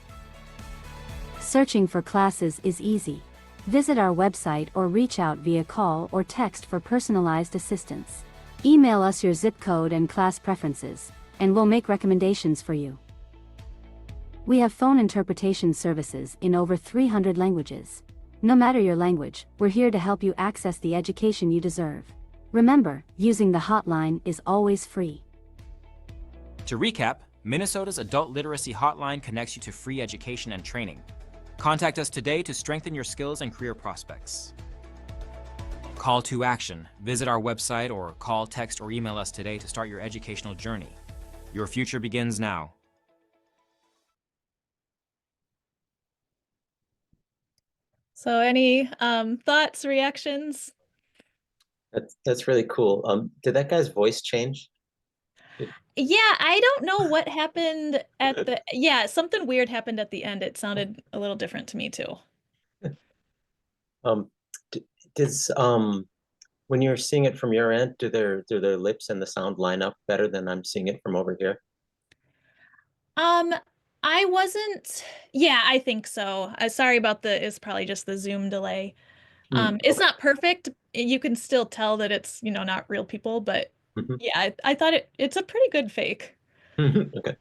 Searching for classes is easy. Visit our website or reach out via call or text for personalized assistance. Email us your zip code and class preferences, and we'll make recommendations for you. We have phone interpretation services in over 300 languages. No matter your language, we're here to help you access the education you deserve. Remember, using the hotline is always free. To recap, Minnesota's Adult Literacy Hotline connects you to free education and training. Contact us today to strengthen your skills and career prospects. Call to action. Visit our website or call, text, or email us today to start your educational journey. Your future begins now. So any thoughts, reactions? That's really cool. Did that guy's voice change? Yeah, I don't know what happened at the, yeah, something weird happened at the end. It sounded a little different to me too. Um, does when you're seeing it from your end, do their lips and the sound line up better than I'm seeing it from over here? Um, I wasn't, yeah, I think so. Sorry about it's probably just the Zoom delay. It's Okay. not perfect. You can still tell that it's, not real people, but Mhm. yeah, I thought it's a pretty good fake. Okay.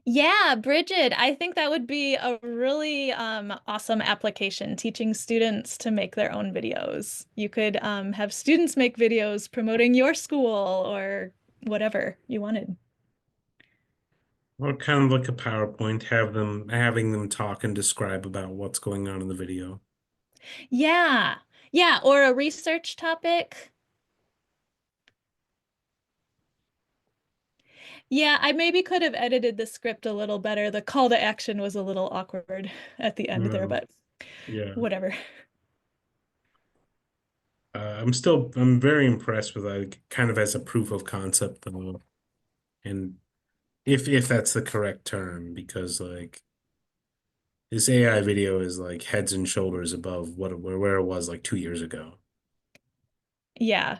Yeah, Bridget, I think that would be a really awesome application, teaching students to make their own videos. You could have students make videos promoting your school or whatever you wanted. Or kind of like a PowerPoint, having them talk and describe about what's going on in the video. Yeah. Yeah, or a research topic. Yeah, I maybe could have edited the script a little better. The call to action was a little awkward at the end there, but Yeah. whatever. I'm very impressed with like kind of as a proof of concept though. And if that's the correct term, because like this AI video is like heads and shoulders above where it was like 2 years ago. Yeah.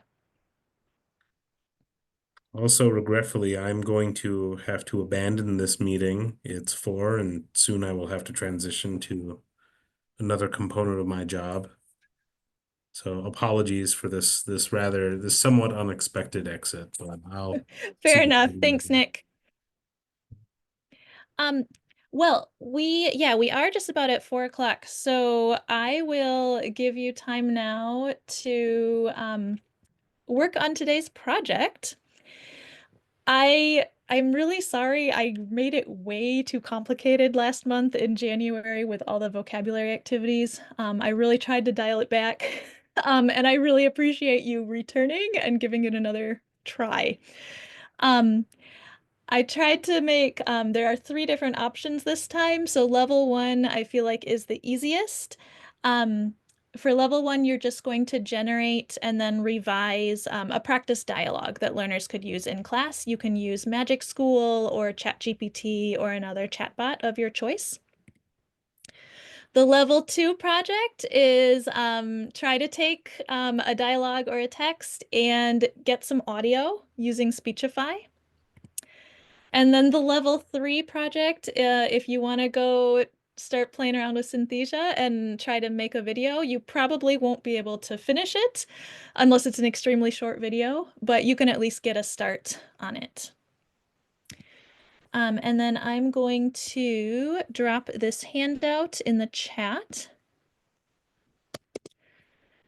Also, regretfully, I'm going to have to abandon this meeting. It's 4, and soon I will have to transition to another component of my job. So apologies for this somewhat unexpected exit, but I'll see Fair you enough. later. Thanks, Nick. Um, well, we are just about at 4 o'clock, so I will give you time now to work on today's project. I'm really sorry I made it way too complicated last month in January with all the vocabulary activities. I really tried to dial it back. And I really appreciate you returning and giving it another try. Um, I tried to make, there are 3 different options this time. So level 1, I feel like is the easiest. For level 1, you're just going to generate and then revise a practice dialogue that learners could use in class. You can use Magic School or ChatGPT or another chatbot of your choice. The level 2 project is try to take a dialogue or a text and get some audio using Speechify. And then the level 3 project, if you want to go start playing around with Synthesia and try to make a video, you probably won't be able to finish it unless it's an extremely short video, but you can at least get a start on it. And then I'm going to drop this handout in the chat.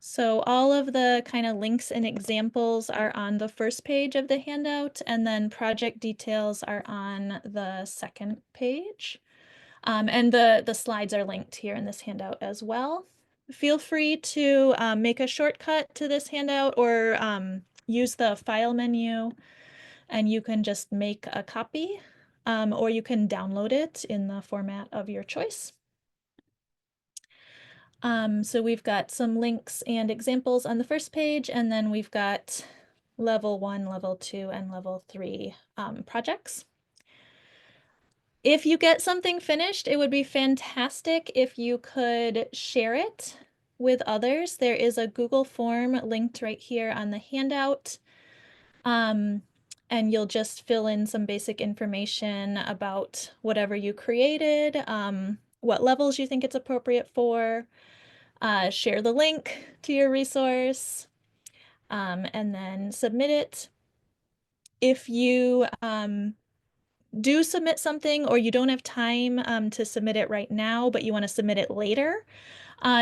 So all of the kind of links and examples are on the first page of the handout, and then project details are on the second page. And the slides are linked here in this handout as well. Feel free to make a shortcut to this handout or use the file menu, and you can just make a copy, or you can download it in the format of your choice. So we've got some links and examples on the first page, and then we've got level 1, level 2, and level 3 projects. If you get something finished, it would be fantastic if you could share it with others. There is a Google form linked right here on the handout. And you'll just fill in some basic information about whatever you created, what levels you think it's appropriate for, share the link to your resource, and then submit it. If you do submit something or you don't have time to submit it right now, but you want to submit it later,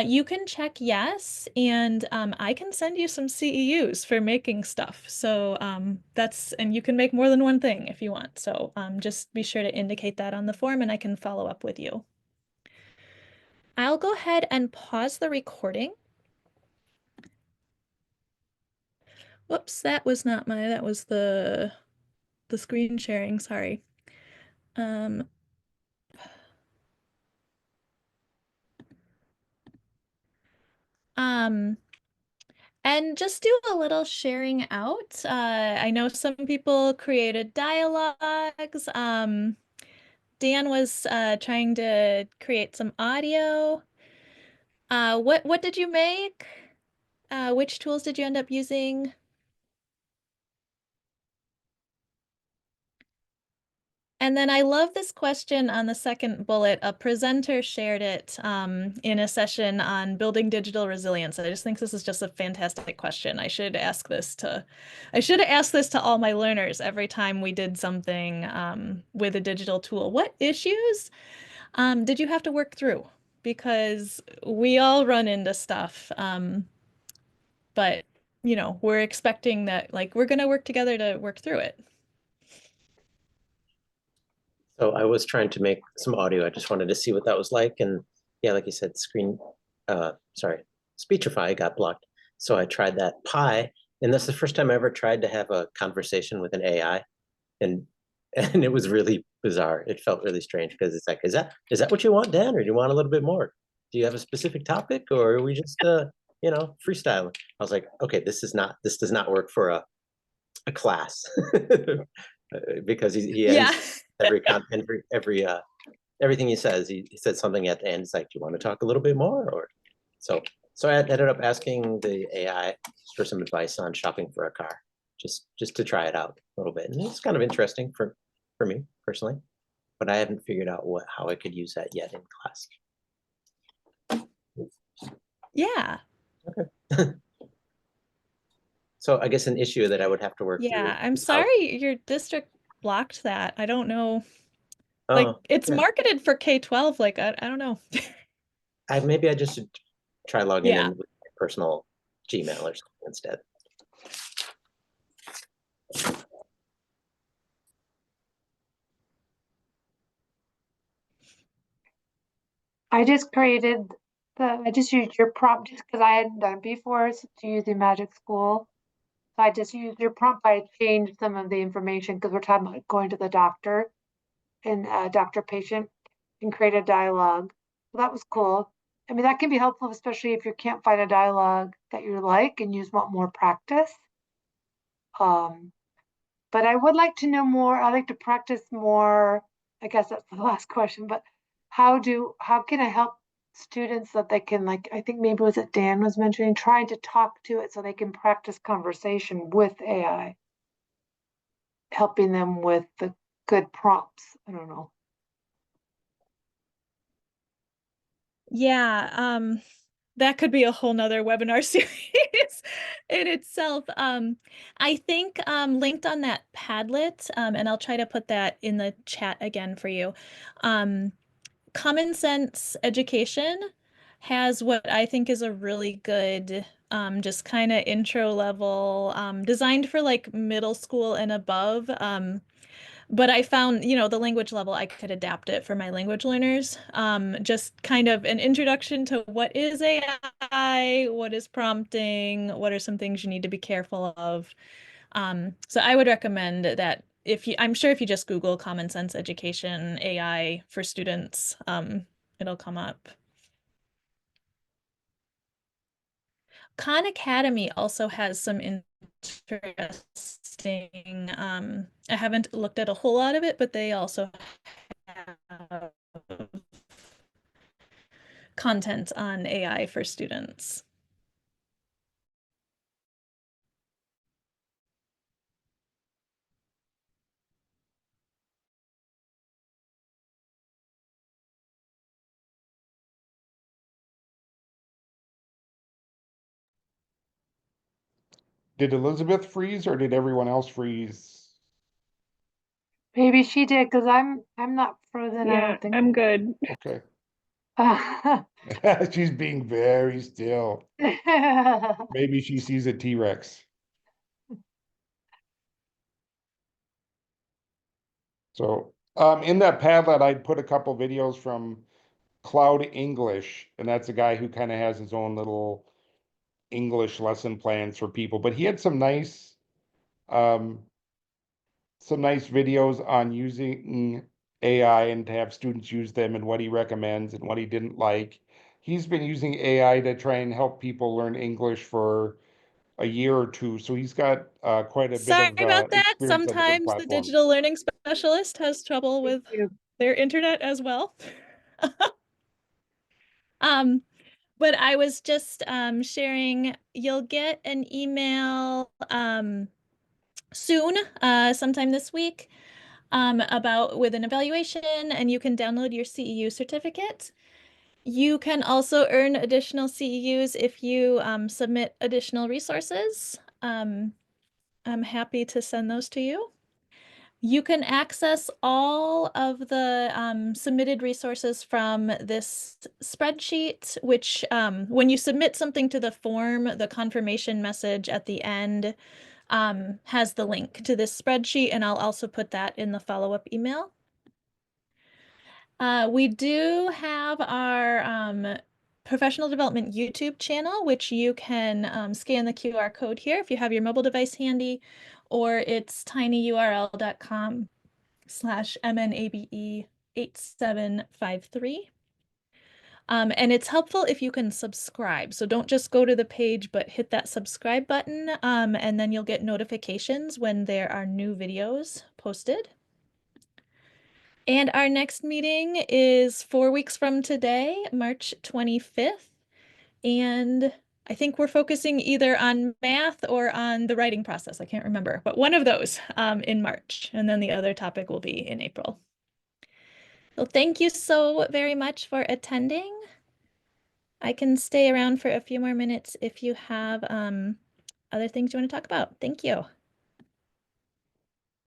you can check yes, and I can send you some CEUs for making stuff. So and you can make more than one thing if you want. So just be sure to indicate that on the form and I can follow up with you. I'll go ahead and pause the recording. Whoops, that was not that was the screen sharing, sorry. Um, and just do a little sharing out. I know some people created dialogues. Dan was trying to create some audio. What did you make? Which tools did you end up using? And then I love this question on the second bullet. A presenter shared it in a session on building digital resilience. I just think this is just a fantastic question. I should have asked this to all my learners every time we did something with a digital tool. What issues did you have to work through? Because we all run into stuff, but we're expecting that we're going to work together to work through it. So I was trying to make some audio. I just wanted to see what that was like. And yeah, like you said, Speechify got blocked. So I tried that Pi, and that's the first time I ever tried to have a conversation with an AI. And it was really bizarre. It felt really strange because it's like, is that what you want, Dan? Or do you want a little bit more? Do you have a specific topic, or are we just freestyling? I was like, okay, this does not work for a class. Because he ends everything he says, he said something at the end. It's like, do you want to talk a little bit more? Or so I ended up asking the AI for some advice on shopping for a car, just to try it out a little bit. And it's kind of interesting for me personally, but I haven't figured out how I could use that yet in class. Yeah. Okay. So I guess an issue that I would have to work through. Yeah, I'm sorry your district blocked that. I don't know. It's yeah. marketed for K-12. I don't know. Maybe I just should try logging Yeah. in with my personal Gmail or something instead. I just used your prompt just because I hadn't done it before to use the Magic School. So I just used your prompt. I changed some of the information because we're talking about going to the doctor and doctor patient and create a dialogue. So that was cool. I mean, that can be helpful, especially if you can't find a dialogue that you like and you just want more practice. But I would like to know more. I like to practice more. I guess that's the last question, but how can I help students that they can, like, I think maybe was it Dan was mentioning, trying to talk to it so they can practice conversation with AI, helping them with the good prompts. I don't know. Yeah, that could be a whole nother webinar series in itself. I think linked on that Padlet, and I'll try to put that in the chat again for you. Common Sense Education has what I think is a really good, just kind of intro level, designed for middle school and above. But I found, the language level, I could adapt it for my language learners. Just kind of an introduction to what is AI, what is prompting, what are some things you need to be careful of. So I would recommend that I'm sure if you just Google Common Sense Education AI for students, it'll come up. Khan Academy also has some interesting, I haven't looked at a whole lot of it, but they also have content on AI for students. Did Elizabeth freeze or did everyone else freeze? Maybe she did, because I'm not frozen, I Yeah, don't think. I'm good. Okay. She's being very still. Maybe she sees a T-Rex. So in that Padlet, I'd put a couple videos from Cloud English, and that's a guy who kind of has his own little English lesson plans for people. But he had um, some nice videos on using AI and to have students use them and what he recommends and what he didn't like. He's been using AI to try and help people learn English for a year or two, so he's got quite a bit Sorry of about that. experience on different Sometimes the platforms. digital learning specialist has trouble with you. their internet as well. Um, but I was just sharing, you'll get an email soon, sometime this week, about with an evaluation, and you can download your CEU certificate. You can also earn additional CEUs if you submit additional resources. I'm happy to send those to you. You can access all of the submitted resources from this spreadsheet, which when you submit something to the form, the confirmation message at the end has the link to this spreadsheet, and I'll also put that in the follow-up email. We do have our professional development YouTube channel, which you can scan the QR code here if you have your mobile device handy, or it's tinyurl.com/MNABE8753. And it's helpful if you can subscribe. So don't just go to the page, but hit that subscribe button, and then you'll get notifications when there are new videos posted. And our next meeting is 4 weeks from today, March 25th. And I think we're focusing either on math or on the writing process. I can't remember, but one of those in March. And then the other topic will be in April. So thank you so very much for attending. I can stay around for a few more minutes if you have other things you want to talk about. Thank you.